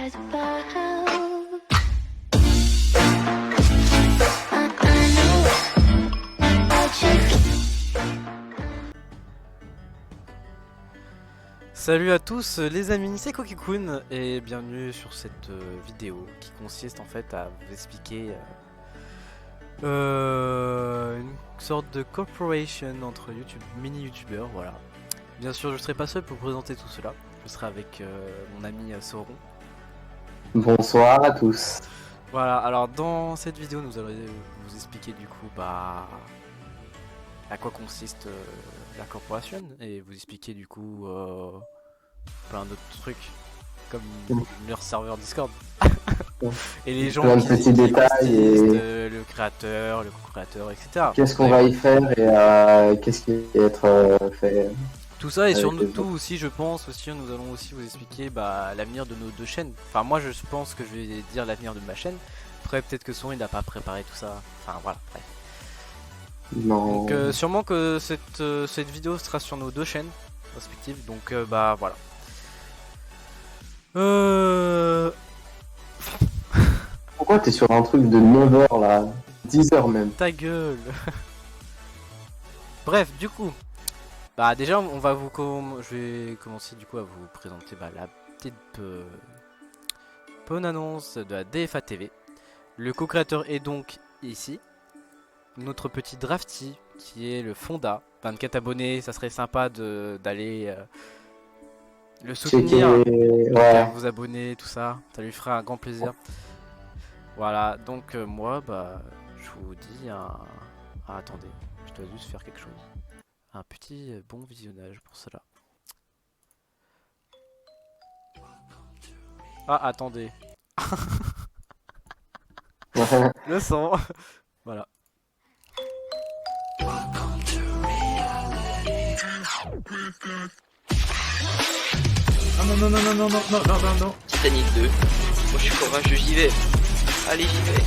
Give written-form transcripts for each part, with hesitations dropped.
cares about. Salut à tous les amis, c'est Kokikun et bienvenue sur cette vidéo qui consiste en fait à vous expliquer une sorte de corporation entre YouTube, mini-youtubeurs, voilà. Bien sûr, je ne serai pas seul pour vous présenter tout cela, je serai avec mon ami Sauron. Bonsoir à tous. Voilà, alors dans cette vidéo nous allons vous expliquer du coup à quoi consiste la corporation et vous expliquer du coup plein d'autres trucs comme leur serveur Discord et les gens plein de petits détails et le créateur, le co-créateur, etc. Qu'est-ce qu'on va y faire et qu'est-ce qui va être fait. Tout ça et surtout aussi je pense aussi nous allons aussi vous expliquer l'avenir de nos deux chaînes. Enfin moi je pense que je vais dire l'avenir de ma chaîne. Après peut-être que Son il n'a pas préparé tout ça. Enfin voilà. Bref. Non. Donc sûrement que cette vidéo sera sur nos deux chaînes respectives. Donc voilà. Pourquoi t'es sur un truc de 9h là, 10h même? Ta gueule. Bref, du coup, déjà on va je vais commencer du coup à vous présenter la petite bonne annonce de la DFA TV. Le co-créateur est donc ici. Notre petit Drafty qui est le Fonda, 24 abonnés, ça serait sympa d'aller le soutenir, ouais. vous abonner, tout ça, ça lui fera un grand plaisir. Voilà, donc moi, je vous dis attendez, je dois juste faire quelque chose. Un petit bon visionnage pour cela. Ah, attendez. Le son. Voilà. Ah non. Titanic 2. Moi je suis courageux, j'y vais. Allez, j'y vais.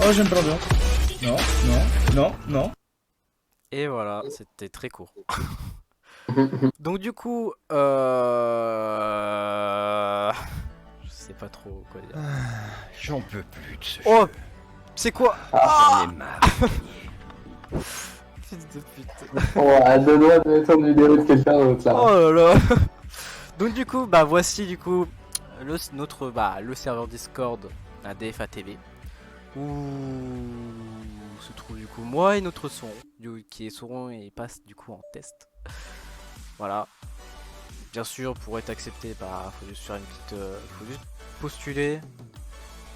Oh, j'aime pas bien. Non. Et voilà, c'était très court. Donc du coup, je sais pas trop quoi dire. J'en peux plus de ce Oh, jeu. c'est quoi? J'en ai marre. Fils de pute. Ouais, à deux doigts de mettre en vidéo de quelqu'un d'autre là. Oh là là. Donc du coup, voici du coup le serveur Discord à DFA TV où se trouve du coup moi et notre Son qui est Sauron et il passe du coup en test. Voilà. Bien sûr, pour être accepté, faut juste faire une petite, faut juste postuler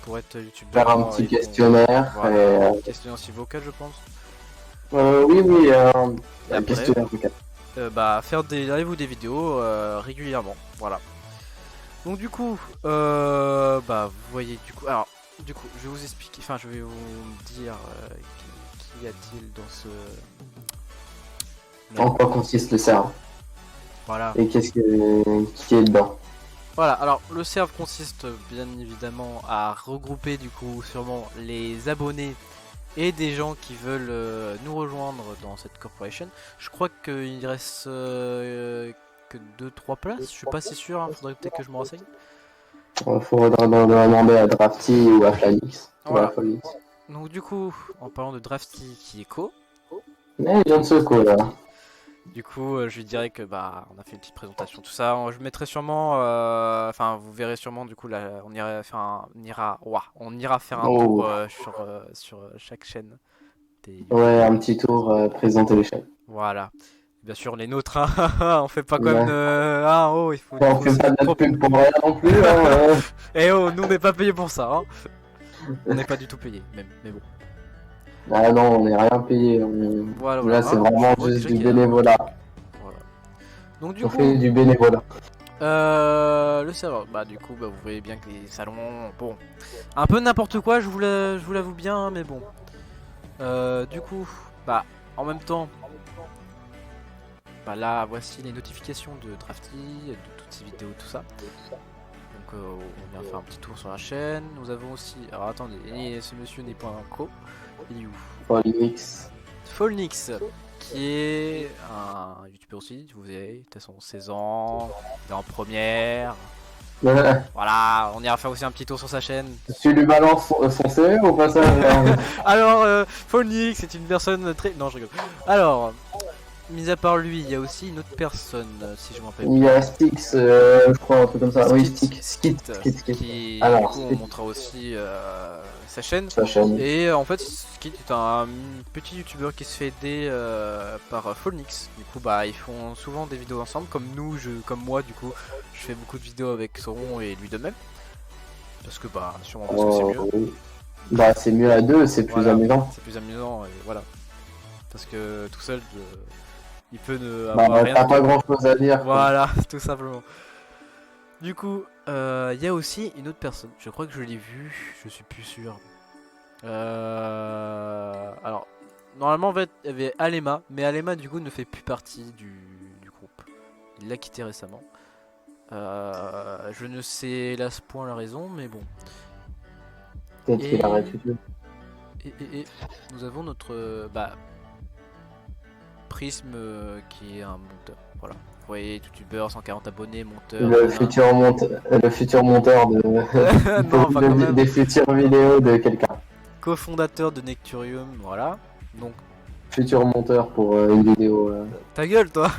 pour être youtubeur. Faire un petit questionnaire. Voilà, questionnaire aussi vocal, je pense. Oui, Après, questionnaire vocal. Faire des lives ou des vidéos régulièrement, voilà. Donc du coup, vous voyez du coup, je vais vous expliquer, je vais vous dire qui y a-t-il dans ce... En quoi consiste le serve? Voilà. Et qui est dedans? Voilà, alors le serve consiste bien évidemment à regrouper du coup sûrement les abonnés et des gens qui veulent nous rejoindre dans cette corporation. Je crois qu'il reste que 2-3 places, je suis pas si sûr, faudrait peut-être que je me renseigne. Il faudra demander à Drafty ou à Flanix. Voilà. Donc du coup, en parlant de Drafty qui est co. Mais il vient de se co là. Du coup, je lui dirais que on a fait une petite présentation, tout ça. Je mettrai sûrement, vous verrez sûrement du coup là, on ira faire un tour sur chaque chaîne. Ouais, un petit tour présenter les chaînes. Voilà. Bien sûr les nôtres, hein. On fait pas comme il faut. On fait pas de la pub pour rien non plus. Hein. Eh oh, nous on n'est pas payé pour ça. Hein. On n'est pas du tout payé, même. Mais bon. Ah non, on n'est rien payé. Voilà. Là, c'est vraiment juste du bénévolat. Voilà. Donc du on coup, fait du bénévolat. Le serveur, du coup, vous voyez bien que les salons, bon, un peu n'importe quoi, je vous l'avoue bien, mais bon. Du coup, en même temps, là, voici les notifications de Drafty, de toutes ces vidéos, tout ça. Donc, on vient faire un petit tour sur la chaîne. Nous avons aussi, alors attendez, ce monsieur n'est pas un co. Il est où? Fallnix, qui est un youtubeur aussi, vous verrez, de toute façon 16 ans, il est en première, Voilà, on ira faire aussi un petit tour sur sa chaîne. Tu lui balances son CV au passage. Alors, Phoenix, c'est une personne très... Non, je rigole. Alors, mis à part lui, il y a aussi une autre personne, si je m'en rappelle. Il y a Styx, je crois, un truc comme ça. Oui, Styx. Skit, Skit. qui, Alors, du coup, on Skit. montrera aussi sa chaîne. Sa chaîne. Et en fait, Skit est un petit youtubeur qui se fait aider par Phoenix. Du coup, bah, ils font souvent des vidéos ensemble, comme nous, comme moi, du coup, je fais beaucoup de vidéos avec Sauron et lui de même. Parce que, bah, sûrement parce que c'est mieux. Oui. Bah, c'est mieux à deux, c'est plus Voilà, amusant. c'est plus amusant, et voilà. Parce que tout seul, il peut ne Bah, avoir rien. t'as pas grand chose à dire. Voilà, tout simplement. Du coup, il y a aussi une autre personne. Je crois que je l'ai vue, je suis plus sûr. Alors, normalement, en fait, il y avait Alema, mais Alema, du coup, ne fait plus partie du groupe. Il l'a quitté récemment. Je ne sais là ce point la raison, mais bon. Peut-être qu'il arrête. Et nous avons notre Prisme qui est un monteur. Voilà. Vous voyez, youtubeur, 140 abonnés, monteur. Le futur monteur Non, pas quand même. des futures vidéos de quelqu'un. Cofondateur de Necturium, voilà. Donc, Futur monteur pour une vidéo. ta gueule, toi.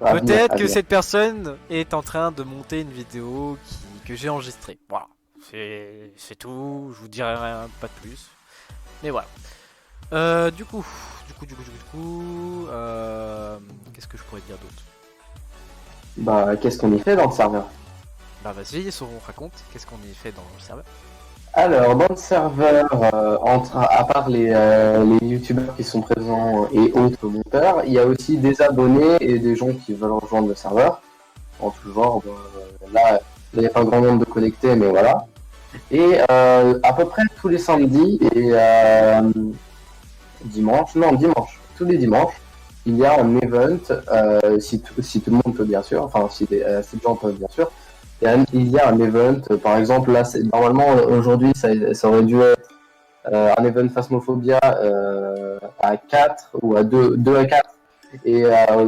à Peut-être que venir. cette personne est en train de monter une vidéo que j'ai enregistrée. Voilà. C'est tout. Je vous dirai rien, pas de plus. Mais voilà. Du coup, qu'est-ce que je pourrais dire d'autre? Bah, qu'est-ce qu'on y fait dans le serveur? Bah vas-y, Sauron raconte, qu'est-ce qu'on y fait dans le serveur? Alors, dans le serveur, à part les youtubeurs qui sont présents et autres monteurs, il y a aussi des abonnés et des gens qui veulent rejoindre le serveur. En tout genre, là, il n'y a pas grand nombre de connectés, mais voilà. Et à peu près tous les samedis et dimanche, tous les dimanches, il y a un event, si tout le monde peut bien sûr, enfin si les gens peuvent bien sûr, il y a un event, par exemple là, normalement aujourd'hui ça aurait dû être un event Phasmophobia à 4 ou à 2 à 4, et ouais,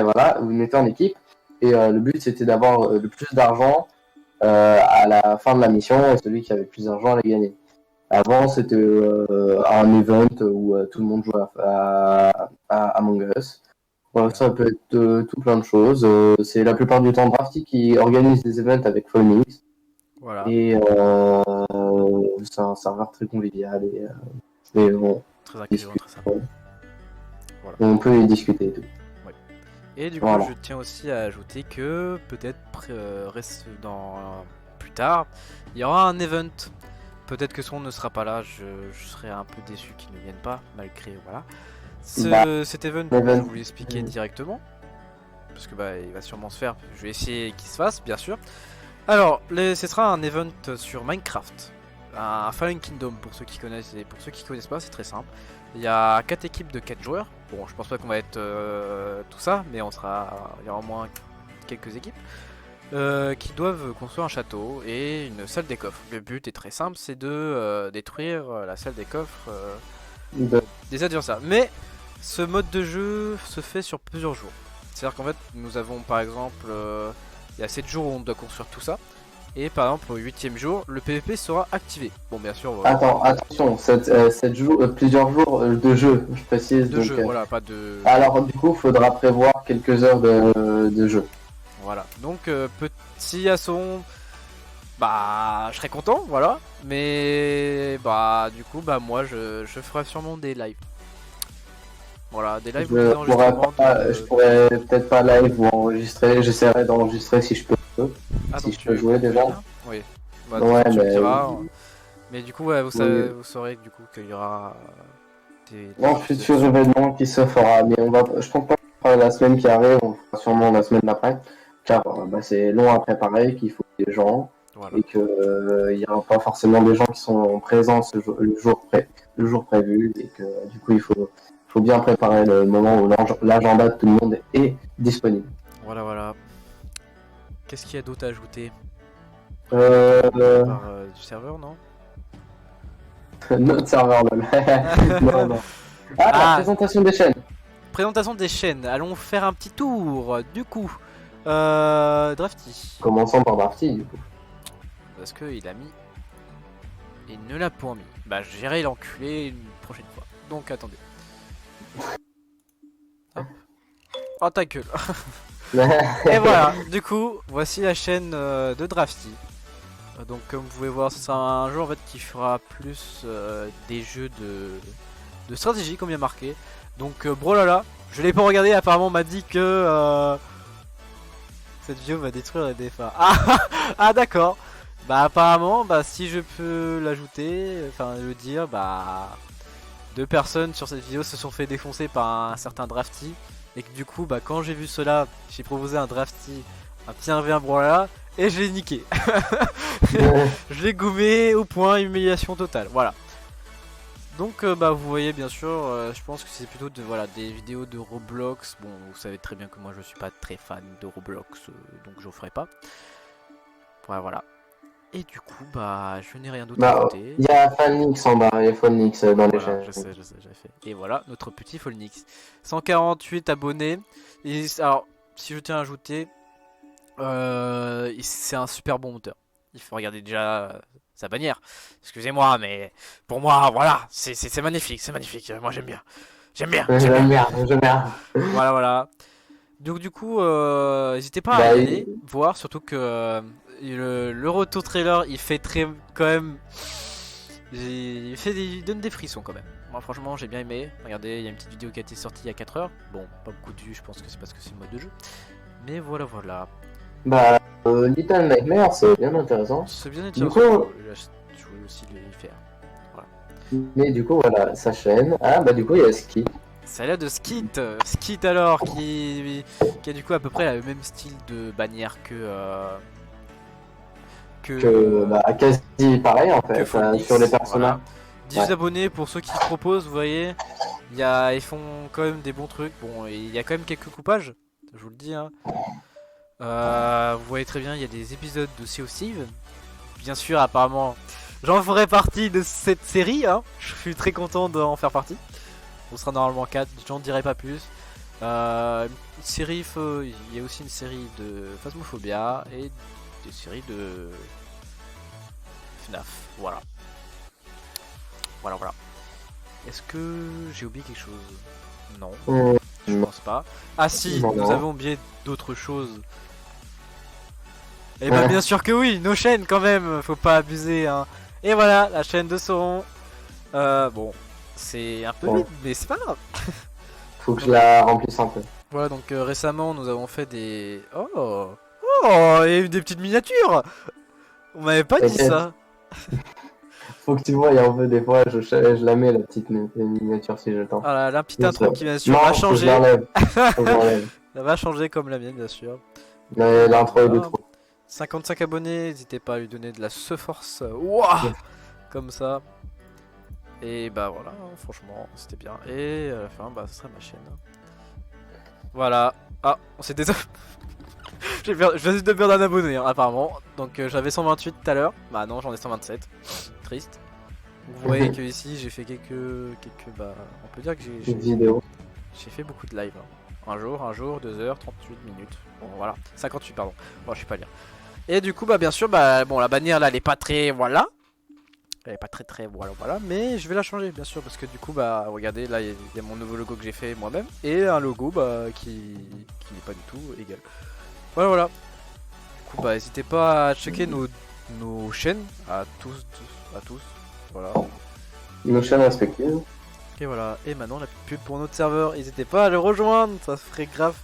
voilà, vous mettez en équipe, et le but c'était d'avoir le plus d'argent à la fin de la mission, et celui qui avait plus d'argent allait gagner. Avant, c'était un event où tout le monde jouait à Among Us. Voilà, ça peut être tout plein de choses. C'est la plupart du temps Drafty qui organise des events avec Phoenix. Voilà. Et c'est un serveur très convivial. Et bon, Très accueillant, très sympa. Voilà. On peut y discuter et tout. Ouais. Et du coup, voilà. je tiens aussi à ajouter que peut-être reste plus tard, il y aura un event. Peut-être que son ne sera pas là, je serais un peu déçu qu'il ne vienne pas, malgré voilà. Cet event, je vais vous l'expliquer directement. Parce que il va sûrement se faire. Je vais essayer qu'il se fasse, bien sûr. Alors, ce sera un event sur Minecraft. Un Fallen Kingdom pour ceux qui connaissent, et pour ceux qui connaissent pas, c'est très simple. Il y a 4 équipes de 4 joueurs. Bon, je pense pas qu'on va être tout ça, mais il y aura au moins quelques équipes. Qui doivent construire un château et une salle des coffres. Le but est très simple, c'est de détruire la salle des coffres des adversaires. Mais ce mode de jeu se fait sur plusieurs jours. C'est-à-dire qu'en fait, nous avons par exemple, il y a 7 jours où on doit construire tout ça. Et par exemple, au 8ème jour, le PVP sera activé. Bon, bien sûr. Attention, plusieurs jours de jeu, je précise. De jeu, voilà, pas de. Alors, du coup, il faudra prévoir quelques heures de jeu. Voilà, donc petit asson, je serais content, voilà, mais du coup moi je ferai sûrement des lives. Voilà, des lives je pourrais peut-être pas live ou enregistrer, j'essaierai d'enregistrer si je peux. Si je peux jouer déjà. Oui, ouais, mais du coup vous saurez du coup qu'il y aura un futur événement qui se fera, mais je pense pas la semaine qui arrive, on fera sûrement la semaine d'après. Car c'est long à préparer, qu'il faut des gens, voilà. Et qu'il n'y aura pas forcément des gens qui sont présents le jour prévu, et que du coup il faut bien préparer le moment où l'agenda de tout le monde est disponible. Voilà. Qu'est-ce qu'il y a d'autre à ajouter du serveur, non? Notre serveur, non. La présentation des chaînes. Présentation des chaînes, allons faire un petit tour. Du coup, Drafty. Commençons par Drafty du coup. Parce qu'il a mis. Il ne l'a point mis. Bah j'irai l'enculer une prochaine fois. Donc attendez. Hop. Oh ta gueule. Et voilà, du coup, voici la chaîne de Drafty. Donc comme vous pouvez voir, c'est un jeu en fait qui fera plus des jeux de stratégie comme il y a marqué. Donc Brolala, je l'ai pas regardé, apparemment on m'a dit que cette vidéo va détruire les DFA. Ah d'accord. Bah apparemment, bah si je peux l'ajouter, enfin le dire, bah 2 personnes sur cette vidéo se sont fait défoncer par un certain Drafty. Et que du coup, bah quand j'ai vu cela, j'ai proposé un Drafty, un petit 1v1 Brolala, et je l'ai niqué. Je l'ai gommé au point, humiliation totale, voilà. Donc bah vous voyez bien sûr, je pense que c'est plutôt voilà, des vidéos de Roblox. Bon, vous savez très bien que moi je suis pas très fan de Roblox, donc je ferai pas. Voilà. Et du coup, bah je n'ai rien d'autre à ajouter. Il y a Phoenix en bas, il y a Phoenix dans les chaînes. Je sais, j'avais fait. Et voilà, notre petit Phoenix. 148 abonnés. Et alors, si je tiens à ajouter, c'est un super bon moteur. Il faut regarder déjà sa bannière. Excusez-moi, mais pour moi, voilà, c'est magnifique, c'est magnifique. Moi j'aime bien. J'aime bien. J'aime bien. Voilà. Donc du coup, n'hésitez pas à aller voir, surtout que le retour trailer, il fait très quand même. Il donne des frissons quand même. Moi franchement j'ai bien aimé. Regardez, il y a une petite vidéo qui a été sortie il y a 4 heures. Bon, pas beaucoup de vues, je pense que c'est parce que c'est le mode de jeu. Mais voilà. Bah, Little Nightmare, c'est bien intéressant. C'est bien intéressant. Du coup, je voulais aussi le faire. Voilà. Mais du coup, voilà, sa chaîne. Ah, bah du coup, il y a Skit. Ça a l'air de Skit. Skit alors, qui a du coup à peu près le même style de bannière bah, quasi pareil en fait, sur les personnages. Voilà. 10 abonnés pour ceux qui se proposent, vous voyez. Ils font quand même des bons trucs. Bon, il y a quand même quelques coupages, je vous le dis. Hein. Vous voyez très bien, il y a des épisodes de Sea of Thieves. Bien sûr, apparemment, j'en ferai partie de cette série. Hein. Je suis très content d'en faire partie. On sera normalement 4, j'en dirai pas plus. Une série, il y a aussi une série de Phasmophobia et des séries de FNAF. Voilà. Est-ce que j'ai oublié quelque chose? Non, je pense pas. Ah si, nous avons oublié d'autres choses. Et bah bien sûr que oui, nos chaînes quand même, faut pas abuser hein. Et voilà, la chaîne de Sauron. Bon, c'est un peu vite, mais c'est pas grave. Faut que je la remplisse un peu. Voilà, donc récemment nous avons fait des... Oh, il y a eu des petites miniatures. On m'avait pas dit ça. Faut que tu vois, il y a un peu des fois, je la mets la petite miniature si j'ai le temps. Voilà, la petite intro qui bien sûr va changer. Elle va changer comme la mienne bien sûr. L'intro est de trop. 55 abonnés, n'hésitez pas à lui donner de la force. Wouah, comme ça. Et bah voilà, franchement, c'était bien. Et à la fin, bah ce serait ma chaîne. Voilà. Ah, on s'est désolé. Je viens de perdre un abonné hein, apparemment. Donc j'avais 128 tout à l'heure. Bah non, j'en ai 127. Triste. Vous voyez que ici j'ai fait quelques bah on peut dire que j'ai fait beaucoup de live. Hein. Un jour, 2 heures, 38 minutes. Bon voilà, 58 pardon. Bon, je sais pas lire. Et du coup bah bien sûr bah bon la bannière là elle est pas très voilà. Elle est pas très voilà mais je vais la changer bien sûr parce que du coup bah regardez là il y a mon nouveau logo que j'ai fait moi-même et un logo bah qui n'est pas du tout égal. Voilà. Du coup bah n'hésitez pas à checker nos chaînes à tous. Voilà. Nos chaînes respectives. Et voilà. Et maintenant la petite pub pour notre serveur. N'hésitez pas à le rejoindre, ça ferait grave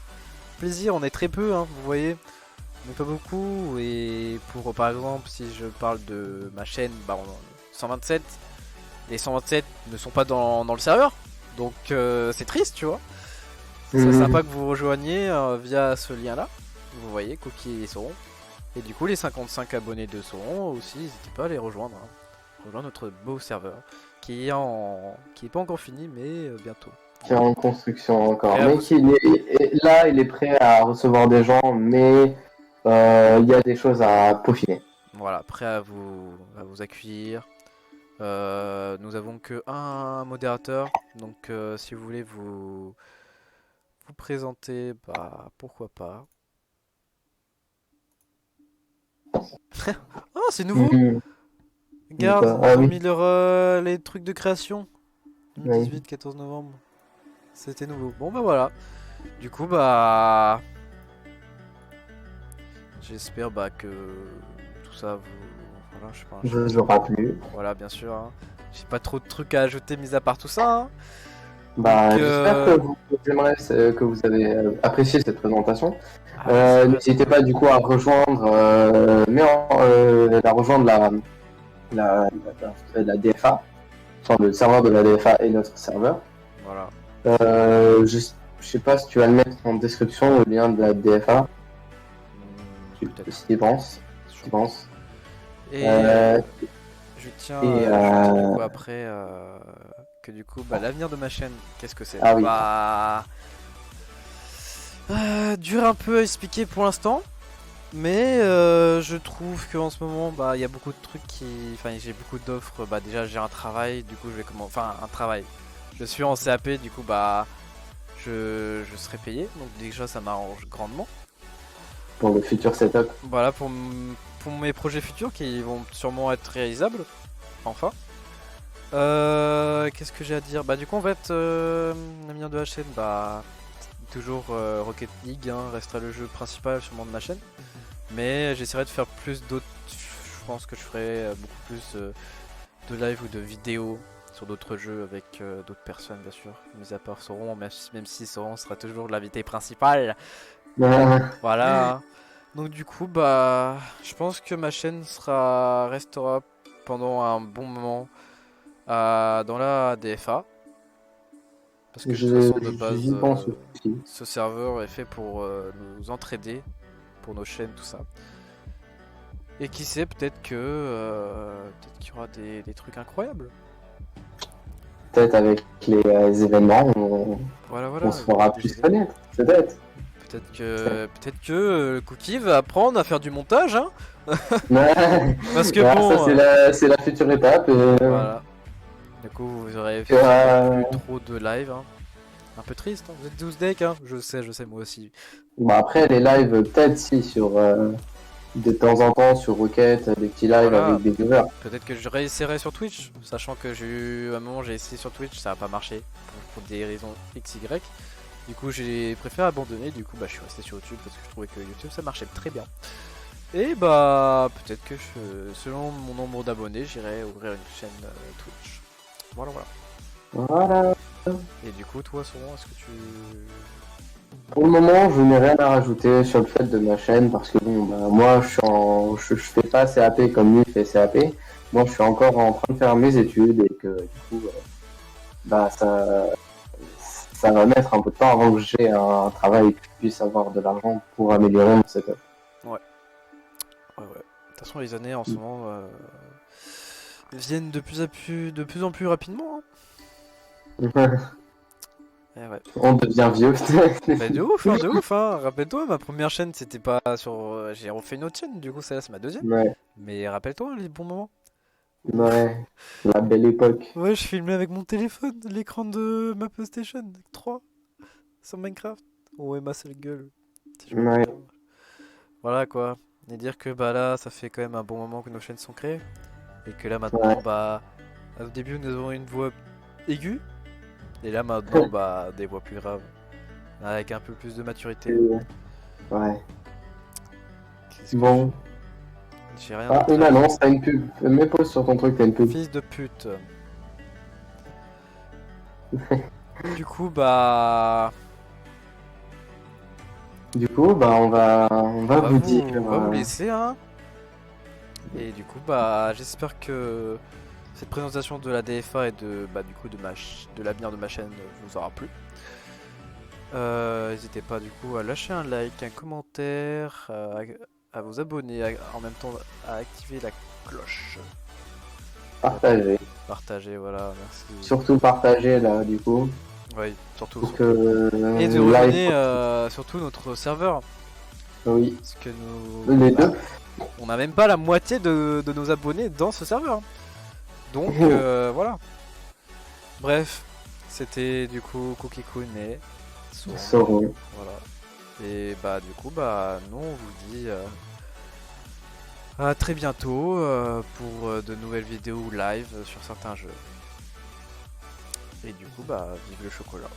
plaisir. On est très peu, hein, vous voyez. On n'est pas beaucoup. Et pour par exemple, si je parle de ma chaîne, bah 127. Les 127 ne sont pas dans le serveur. Donc c'est triste, tu vois. C'est sympa que vous rejoigniez via ce lien là. Vous voyez, Cookie et Sauron. Et du coup, les 55 abonnés de Sauron aussi, n'hésitez pas à les rejoindre. Hein. Rejoindre notre beau serveur qui est pas encore fini, mais bientôt. Qui est en construction encore. Mais il est prêt à recevoir des gens, mais il y a des choses à peaufiner. Voilà, prêt à vous accueillir. Nous avons que un modérateur, donc si vous voulez vous présenter, bah pourquoi pas. Oh, c'est nouveau. Mhm. Regarde, D'accord. ils Ah ont oui. mis les trucs de création. Oui. 2018, 14 novembre. C'était nouveau. Bon, bah voilà. Du coup, bah. J'espère bah, que tout ça vous. Voilà, je sais pas. Je aura plu. Voilà, bien sûr. Hein. J'ai pas trop de trucs à ajouter, mis à part tout ça. Hein. Bah, Donc, j'espère que que vous avez apprécié cette présentation. Ah oui, c'est vrai, N'hésitez pas du coup à rejoindre, la rejoindre la DFA, enfin le serveur de la DFA et notre serveur. Voilà. Je sais pas si tu vas le mettre en description, le lien de la DFA. Peut-être. Si tu penses. Tu penses. Et je tiens et, à ajouter du coup après que du coup bah, l'avenir de ma chaîne, qu'est-ce que c'est? Ah oui. Bah, dur un peu à expliquer pour l'instant, mais je trouve qu'en ce moment bah il y a beaucoup de trucs qui, enfin j'ai beaucoup d'offres. Bah déjà j'ai un travail, du coup je vais enfin un travail. Je suis en CAP, du coup bah je serai payé, donc déjà ça m'arrange grandement. Pour le futur setup. Voilà pour mes projets futurs qui vont sûrement être réalisables. Enfin. Qu'est-ce que j'ai à dire? Bah du coup en fait l'avenir de la chaîne, bah toujours Rocket League hein, restera le jeu principal sûrement de ma chaîne. Mais j'essaierai de faire plus d'autres. Je pense que je ferai beaucoup plus de live ou de vidéos sur d'autres jeux avec d'autres personnes bien sûr. Mis à part Sauron, même si Sauron sera toujours l'invité principal. Voilà. Donc du coup bah je pense que ma chaîne restera pendant un bon moment dans la DFA. Parce que de toute façon de base J'y pense aussi. ce serveur est fait pour nous entraider pour nos chaînes tout ça. Et qui sait peut-être qu'il y aura des trucs incroyables. Peut-être avec les événements, Voilà. on se fera plus connaître. Peut-être. Peut-être que Cookie va apprendre à faire du montage, hein. Parce que Voilà, bon. Ça, c'est la future étape. Voilà. Du coup, vous aurez fait plus trop de live. Hein. Un peu triste, hein. Vous êtes 12 decks, hein. Je sais, moi aussi. Bon, après, les lives, peut-être si, sur de temps en temps sur Rocket, des petits lives Voilà. avec des viewers. Peut-être que je réessayerai sur Twitch, sachant que à un moment j'ai essayé sur Twitch, ça n'a pas marché pour des raisons XY. Du coup j'ai préféré abandonner, du coup bah je suis resté sur YouTube parce que je trouvais que YouTube ça marchait très bien. Et bah peut-être que selon mon nombre d'abonnés j'irai ouvrir une chaîne Twitch. Voilà. Voilà. Et du coup toi Sauron, est-ce que tu... Pour le moment, je n'ai rien à rajouter sur le fait de ma chaîne parce que bon, bah, moi, je fais pas CAP comme lui fait CAP. Moi, je suis encore en train de faire mes études et que du coup, bah ça va mettre un peu de temps avant que j'ai un travail et que je puisse avoir de l'argent pour améliorer mon setup. Ouais. De toute façon, les années en ce moment viennent de plus en plus rapidement. Hein. Ouais. On devient vieux. Bah de ouf hein. Rappelle-toi, ma première chaîne c'était pas sur... j'ai refait une autre chaîne, du coup celle-là c'est ma deuxième. Ouais. Mais rappelle-toi les bons moments. Ouais, la belle époque. Ouais, je filmais avec mon téléphone, l'écran de ma PlayStation 3 sur Minecraft. Ouais, ma seule gueule. Si je me Ouais. trompe. Voilà quoi. Et dire que bah là ça fait quand même un bon moment que nos chaînes sont créées. Et que là maintenant bah... Au début nous avons une voix aiguë. Et là maintenant bah des voix plus graves. Avec un peu plus de maturité. Ouais. Bon. J'ai rien. Ah, une annonce, t'as une pub. Mets pause sur ton truc, t'as une pub. Fils de pute. Du coup bah... on va vous dire. On va vous laisser hein. Et du coup bah j'espère que cette présentation de la DFA et de bah du coup de l'avenir de ma chaîne vous aura plu. N'hésitez pas du coup à lâcher un like, un commentaire, à vous abonner, en même temps à activer la cloche. Partagez, voilà, merci. Surtout partager là du coup. Oui, surtout. Et de rejoindre surtout notre serveur. Oui. Parce que nous... Les deux. On n'a même pas la moitié de nos abonnés dans ce serveur. Donc voilà. Bref, c'était du coup Cookie Kun et Sauron. Voilà. Et bah du coup bah nous on vous dit À très bientôt pour de nouvelles vidéos live sur certains jeux. Et du coup, bah, vive le chocolat.